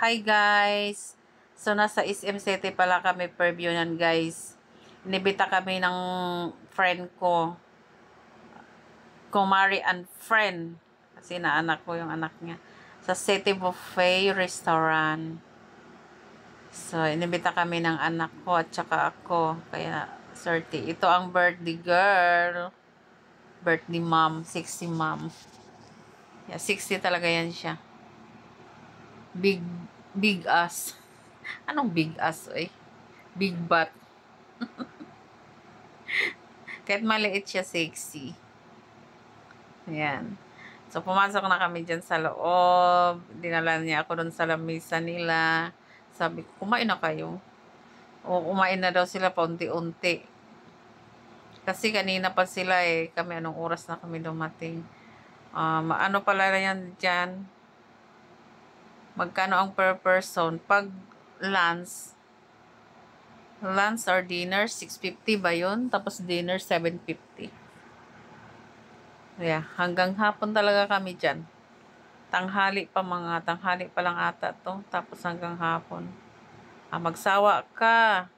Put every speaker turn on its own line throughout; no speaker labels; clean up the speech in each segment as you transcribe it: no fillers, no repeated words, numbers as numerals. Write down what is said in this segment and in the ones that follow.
Hi guys! So nasa SM City pala kami per view nan guys. Inibita kami ng friend ko. Kumari and friend. Kasi naanak ko yung anak niya. Sa City Buffet Restaurant. So inibita kami ng anak ko at saka ako. Kaya 30. Ito ang birthday girl. Birthday mom. 60 mom. Yeah, 60 talaga yan siya. Big ass. Anong big ass, eh? Big butt. Kahit maliit siya, sexy. Ayan. So, pumasok na kami dyan sa loob. Dinala niya ako dun sa lamesa nila. Sabi ko, kumain na kayo. O, kumain na daw sila paunti-unti. Kasi kanina pa sila eh. Kami, anong oras na kami dumating. Ano pala yan dyan? Magkano ang per person? Pag lunch or dinner, 650 ba yun? Tapos dinner, 750. Yeah, hanggang hapon talaga kami dyan. Tanghali pa lang ata to. Tapos hanggang hapon. Magsawa ka.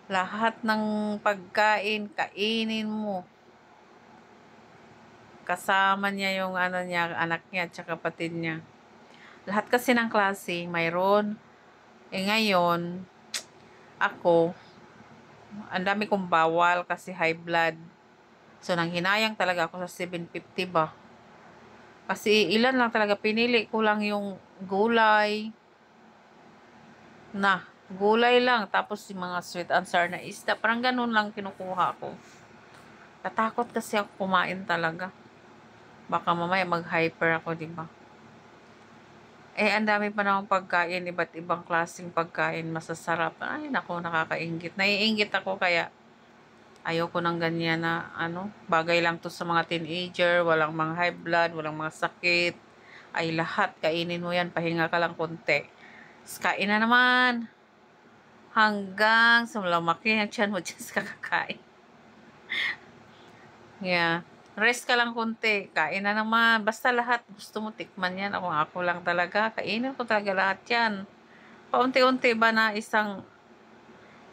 Lahat ng pagkain, kainin mo. Kasama niya yung anak niya, tsaka kapatid niya. Lahat kasi ng klase, mayroon. Ngayon, ako, ang dami kong bawal kasi high blood. So, nanghinayang talaga ako sa 750 ba. Kasi ilan lang talaga pinili ko lang yung gulay. Gulay lang. Tapos yung mga sweet and sour na isda. Parang ganun lang kinukuha ko. Natakot kasi ako kumain talaga. Baka mamaya mag-hyper ako, diba? Ang dami pa namang pagkain. Iba't ibang klaseng pagkain. Masasarap. Ay, naku, nakakaingit. Naiingit ako kaya ayoko ng ganyan na bagay lang to sa mga teenager, walang mga high blood, walang mga sakit. Ay lahat, kainin mo yan, pahinga ka lang konti. Kain na naman. Hanggang sa lumaki ang tiyan mo dyan sa kakakain. Yeah. Rest ka lang konti. Kain na naman. Basta lahat gusto mo tikman yan. Ako lang talaga. Kainin ko talaga lahat yan. Paunti-unti ba na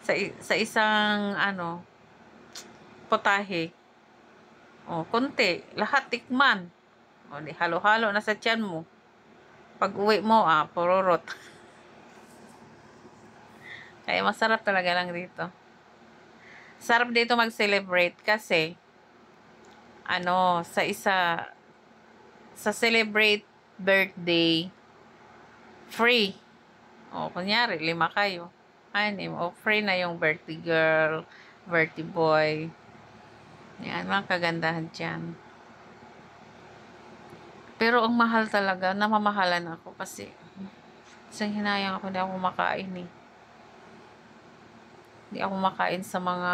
sa isang potahe. Konti. Lahat tikman. Di halo-halo na sa tiyan mo. Pag uwi mo, pururot. Kaya masarap talaga lang dito. Sarap dito mag-celebrate kasi sa celebrate birthday, free. Kunyari, 5 kayo. Free na yung birthday girl, birthday boy. Yan, mga kagandahan dyan. Pero ang mahal talaga, namamahalan ako kasi isang hinayang ako, hindi ako makain eh. Hindi ako makain sa mga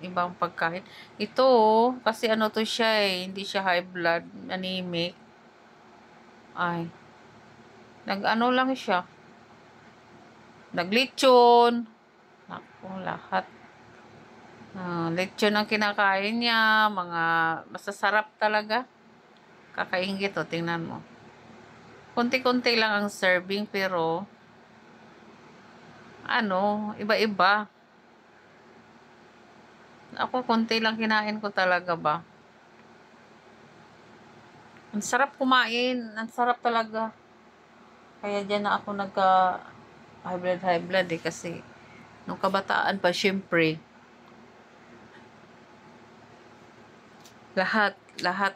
ibang pagkain. Ito, kasi to siya eh, hindi siya high blood, anemic. Ay, lang siya. Naglechon. Naku, lahat. Lechon ang kinakain niya, mga masasarap talaga. Kakaingit tingnan mo. Kunti-kunti lang ang serving pero iba-iba. Ako, konti lang kinain ko talaga ba. Ang sarap kumain. Ang sarap talaga. Kaya dyan na ako high blood eh. Kasi, nung kabataan pa, syempre, lahat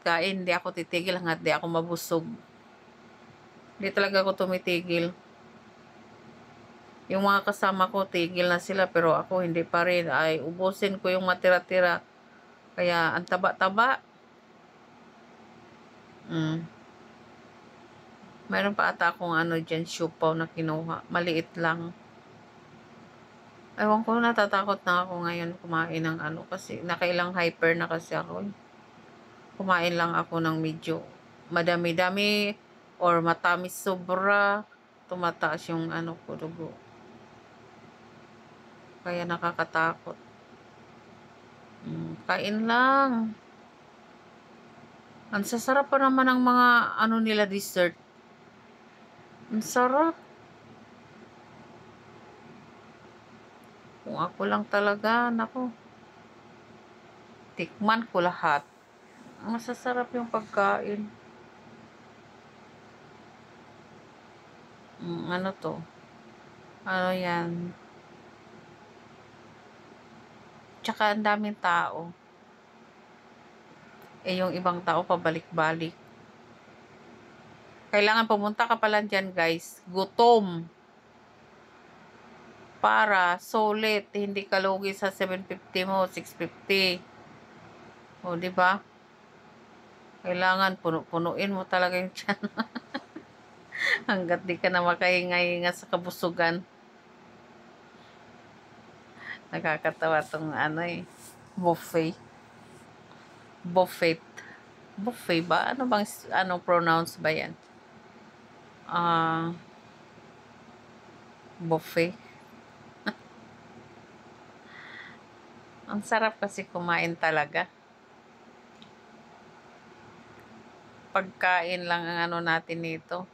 kain. Hindi ako titigil hanggat di ako mabusog. Hindi talaga ako tumitigil. Yung mga kasama ko, tigil na sila. Pero ako, hindi pa rin. Ay, ubusin ko yung matira-tira. Kaya, ang taba-taba. Meron pa ata akong dyan, siupaw na kinuha. Maliit lang. Ewan ko, natatakot na ako ngayon kumain ng kasi nakailang hyper na kasi ako. Kumain lang ako ng medyo madami-dami or matamis sobra. Tumataas yung ko, dugo. Kaya nakakatakot. Kain lang. Ang sasarap pa naman ng mga nila dessert. Ang sarap. Kung ako lang talaga, naku, tikman ko lahat. Masasarap yung pagkain. Ano to? Ano yan? Tsaka ang daming tao. Eh, yung ibang tao pabalik-balik. Kailangan pumunta ka pala dyan, guys. Gutom. Para sulit. Hindi ka lugi sa 750 mo, 650. O, di ba? Kailangan punuin mo talaga yung tiyan. Hanggat di ka na makahinga-hinga sa kabusugan. Nakakatawa tong ano eh. Buffet. Buffet. Buffet ba? Ano bang, ano pronounce ba yan? Buffet. Ang sarap kasi kumain talaga. Pagkain lang ang ano natin nito.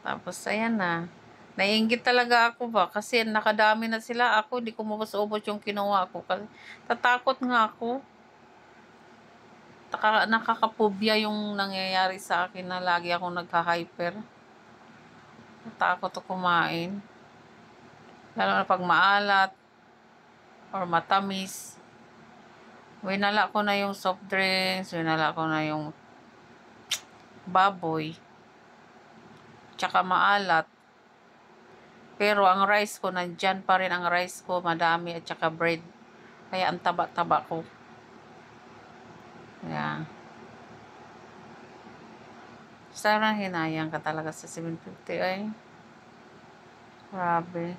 Tapos, ayan na. Naiinggit talaga ako ba? Kasi nakadami na sila. Ako, hindi ko mabas-ubos yung kinuha ko. Kasi, tatakot nga ako. Nakakapobya yung nangyayari sa akin na lagi akong nagka-hyper. Natakot ako kumain. Lalo na pag maalat or matamis. Winala ko na yung soft drinks, winala ko na yung baboy. Tsaka maalat. Pero ang rice ko, nandyan pa rin ang rice ko, madami at tsaka bread. Kaya ang taba-taba ko. Kaya, sana hinayang ka talaga sa 750 ay. Grabe.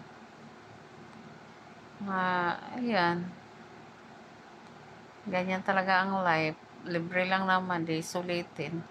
Ayan. Ganyan talaga ang life. Libre lang naman, di sulitin.